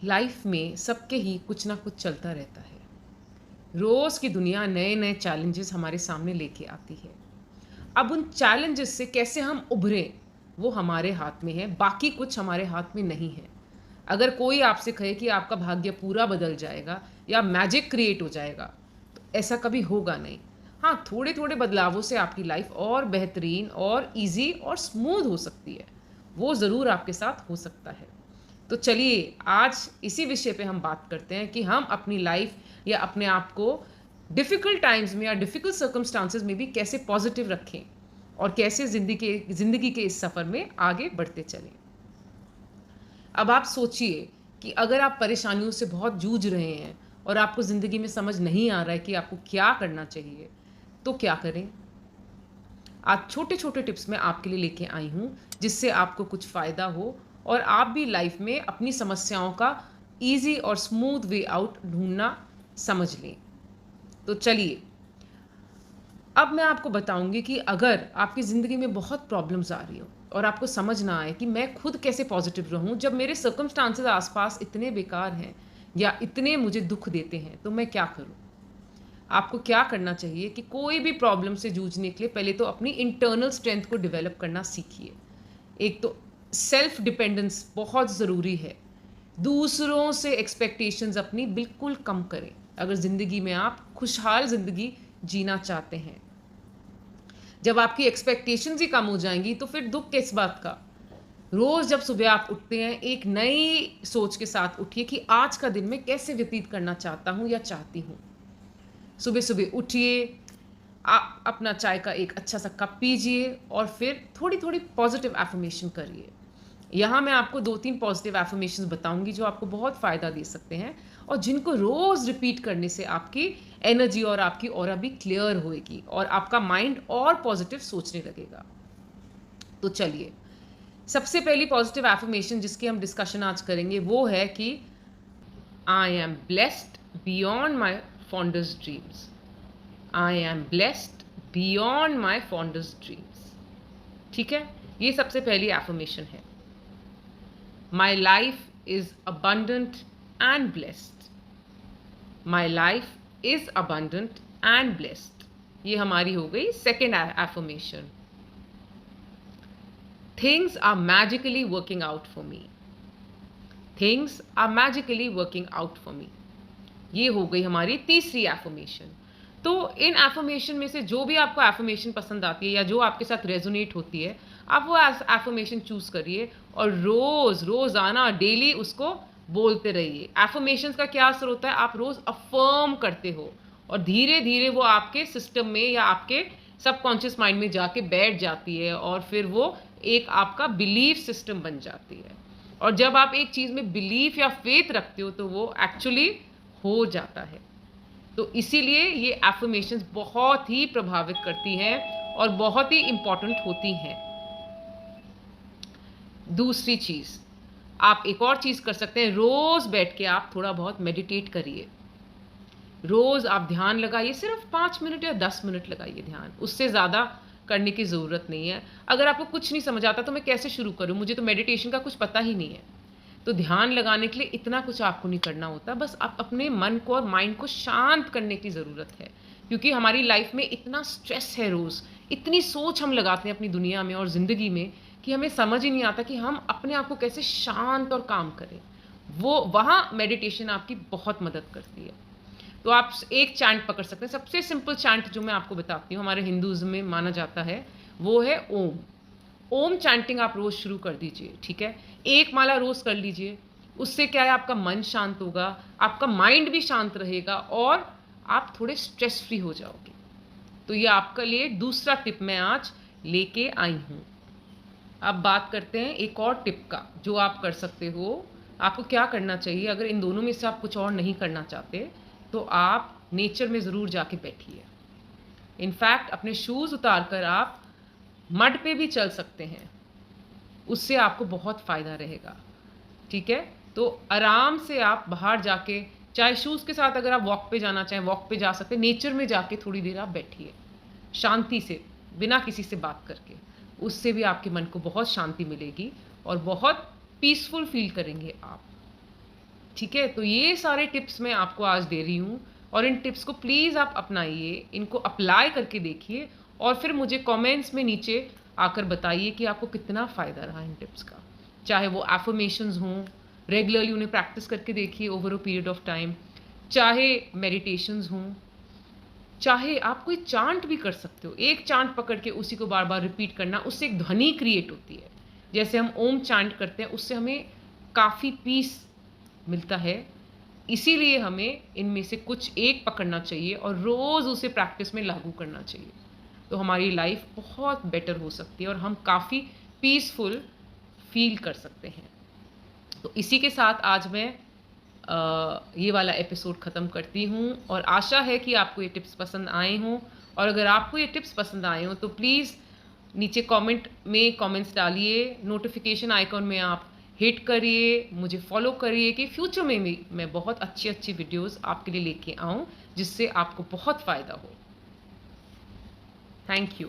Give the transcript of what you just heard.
Life में सबके ही कुछ ना कुछ चलता रहता है। रोज़ की दुनिया नए नए चैलेंजेस हमारे सामने लेके आती है। अब उन चैलेंजेस से कैसे हम उभरें, वो हमारे हाथ में है, बाकी कुछ हमारे हाथ में नहीं है। अगर कोई आपसे कहे कि आपका भाग्य पूरा बदल जाएगा या मैजिक क्रिएट हो जाएगा, तो ऐसा कभी होगा नहीं। हाँ, थोड़े थोड़े बदलावों से आपकी लाइफ और बेहतरीन और इजी और स्मूथ हो सकती है। वो ज़रूर आपके साथ हो सकता है। तो चलिए आज इसी विषय पे हम बात करते हैं कि हम अपनी लाइफ या अपने आप को डिफ़िकल्ट टाइम्स में या डिफ़िकल्ट सर्कमस्टांसेस में भी कैसे पॉजिटिव रखें और कैसे ज़िंदगी के इस सफ़र में आगे बढ़ते चलें। अब आप सोचिए कि अगर आप परेशानियों से बहुत जूझ रहे हैं और आपको ज़िंदगी में समझ नहीं आ रहा है कि आपको क्या करना चाहिए, तो क्या करें? आज छोटे-छोटे टिप्स मैं आपके लिए लेके आई हूँ, जिससे आपको कुछ फ़ायदा हो और आप भी लाइफ़ में अपनी समस्याओं का ईज़ी और स्मूथ वे आउट ढूँढना समझ लें। तो चलिए, अब मैं आपको बताऊँगी कि अगर आपकी ज़िंदगी में बहुत प्रॉब्लम्स आ रही हो और आपको समझ ना आए कि मैं खुद कैसे पॉज़िटिव रहूँ, जब मेरे सर्कमस्टांसेस आस-पास इतने बेकार हैं या इतने मुझे दुःख देते हैं, तो मैं क्या करूँ? आपको क्या करना चाहिए कि कोई भी प्रॉब्लम से जूझने के लिए पहले तो अपनी इंटरनल स्ट्रेंथ को डेवलप करना सीखिए। एक तो सेल्फ डिपेंडेंस बहुत ज़रूरी है। दूसरों से एक्सपेक्टेशंस अपनी बिल्कुल कम करें, अगर ज़िंदगी में आप खुशहाल ज़िंदगी जीना चाहते हैं। जब आपकी एक्सपेक्टेशंस ही कम हो जाएँगी, तो फिर दुःख किस बात का? रोज़ जब सुबह आप उठते हैं, एक नई सोच के साथ उठिए कि आज का दिन मैं कैसे व्यतीत करना चाहता हूँ या चाहती हूँ। सुबह-सुबह उठिए, अपना चाय का एक अच्छा सा कप पीजिए और फिर थोड़ी-थोड़ी पॉज़िटिव अफ़र्मेशन करिए। यहाँ मैं आपको 2-3 पॉज़िटिव अफ़र्मेशंस बताऊँगी जो आपको बहुत फ़ायदा दे सकते हैं और जिनको रोज़ रिपीट करने से आपकी एनर्जी और आपकी ऑरा भी क्लियर होएगी और आपका माइंड और पॉज़िटिव सोचने लगेगा। तो चलिए, सबसे पहली पॉज़िटिव अफ़र्मेशन जिसकी हम डिस्कशन आज करेंगे वो है कि I am blessed beyond my fondest dreams. I am blessed beyond my fondest dreams. ठीक है? ये सबसे पहली अफ़र्मेशन है। My life is abundant and blessed. My life is abundant and blessed. ये हमारी हो गई second affirmation. Things are magically working out for me. Things are magically working out for me. ये हो गई हमारी तीसरी एफर्मेशन। तो इन एफर्मेशन में से जो भी आपको एफर्मेशन पसंद आती है या जो आपके साथ रेजोनेट होती है, आप वो एफर्मेशन चूज करिए और रोज रोजाना डेली उसको बोलते रहिए। एफर्मेशंस का क्या असर होता है? आप रोज अफर्म करते हो और धीरे धीरे वो आपके सिस्टम में या आपके सबकॉन्शियस माइंड में जाके बैठ जाती है और फिर वो एक आपका बिलीफ सिस्टम बन जाती है। और जब आप एक चीज़ में बिलीफ या फेथ रखते हो तो वो एक्चुअली हो जाता है। तो इसीलिए ये एफर्मेशंस बहुत ही प्रभावित करती हैं और बहुत ही इम्पॉर्टेंट होती हैं। दूसरी चीज़, आप एक और चीज़ कर सकते हैं, रोज़ बैठ के आप थोड़ा बहुत मेडिटेट करिए। रोज़ आप ध्यान लगाइए, सिर्फ 5 मिनट या 10 मिनट लगाइए ध्यान, उससे ज़्यादा करने की ज़रूरत नहीं है। अगर आपको कुछ नहीं समझ आता तो मैं कैसे शुरू करूँ? मुझे तो मेडिटेशन का कुछ पता ही नहीं है। तो ध्यान लगाने के लिए इतना कुछ आपको नहीं करना होता, बस आप अपने मन को और माइंड को शांत करने की ज़रूरत है। क्योंकि हमारी लाइफ में इतना स्ट्रेस है रोज़, इतनी सोच हम लगाते हैं अपनी दुनिया में और ज़िंदगी में कि हमें समझ ही नहीं आता कि हम अपने आप को कैसे शांत और काम करें। वो वहाँ मेडिटेशन आपकी बहुत मदद करती है। तो आप एक चैंट पकड़ सकते हैं। सबसे सिंपल चैंट जो मैं आपको बताती हूँ, हमारे हिंदुज़्म में माना जाता है, वो है ओम। ओम चैंटिंग आप रोज़ शुरू कर दीजिए, ठीक है? एक माला रोज़ कर लीजिए। उससे क्या है, आपका मन शांत होगा, आपका माइंड भी शांत रहेगा और आप थोड़े स्ट्रेस फ्री हो जाओगे। तो ये आपके लिए दूसरा टिप मैं आज लेके आई हूँ। अब बात करते हैं एक और टिप का जो आप कर सकते हो। आपको क्या करना चाहिए? अगर इन दोनों में से आप कुछ और नहीं करना चाहते, तो आप नेचर में ज़रूर जाके बैठिए। इनफैक्ट अपने शूज़ उतार कर आप मड पे भी चल सकते हैं, उससे आपको बहुत फ़ायदा रहेगा, ठीक है? तो आराम से आप बाहर जाके, चाहे शूज़ के साथ अगर आप वॉक पे जाना चाहें, वॉक पे जा सकते हैं। नेचर में जाके थोड़ी देर आप बैठिए, शांति से, बिना किसी से बात करके। उससे भी आपके मन को बहुत शांति मिलेगी और बहुत पीसफुल फ़ील करेंगे आप। ठीक है? तो ये सारे टिप्स मैं आपको आज दे रही हूँ और इन टिप्स को प्लीज़ आप अपनाइए, इनको अप्लाई करके देखिए और फिर मुझे कमेंट्स में नीचे आकर बताइए कि आपको कितना फ़ायदा रहा इन टिप्स का। चाहे वो अफ़र्मेशंस हों, रेगुलरली उन्हें प्रैक्टिस करके देखिए over a period of time, चाहे मेडिटेशंस हों, चाहे आप कोई चांट भी कर सकते हो। एक चांट पकड़ के उसी को बार-बार रिपीट करना, उससे एक ध्वनि क्रिएट होती है। जैसे हम ओम चांट करते हैं, उससे हमें काफ़ी पीस मिलता है। इसीलिए हमें इनमें से कुछ एक पकड़ना चाहिए और रोज़ उसे प्रैक्टिस में लागू करना चाहिए। तो हमारी लाइफ बहुत बेटर हो सकती है और हम काफ़ी पीसफुल फ़ील कर सकते हैं। तो इसी के साथ आज मैं ये वाला एपिसोड ख़त्म करती हूँ और आशा है कि आपको ये टिप्स पसंद आए हों और अगर आपको ये टिप्स पसंद आए हों तो प्लीज़ नीचे कमेंट में कमेंट्स डालिए, नोटिफ़िकेशन आइकॉन में आप हिट करिए, मुझे फ़ॉलो करिए कि फ्यूचर में भी मैं बहुत अच्छी-अच्छी वीडियोज़ आपके लिए लेके आऊँ, जिससे आपको बहुत फ़ायदा हो। Thank you.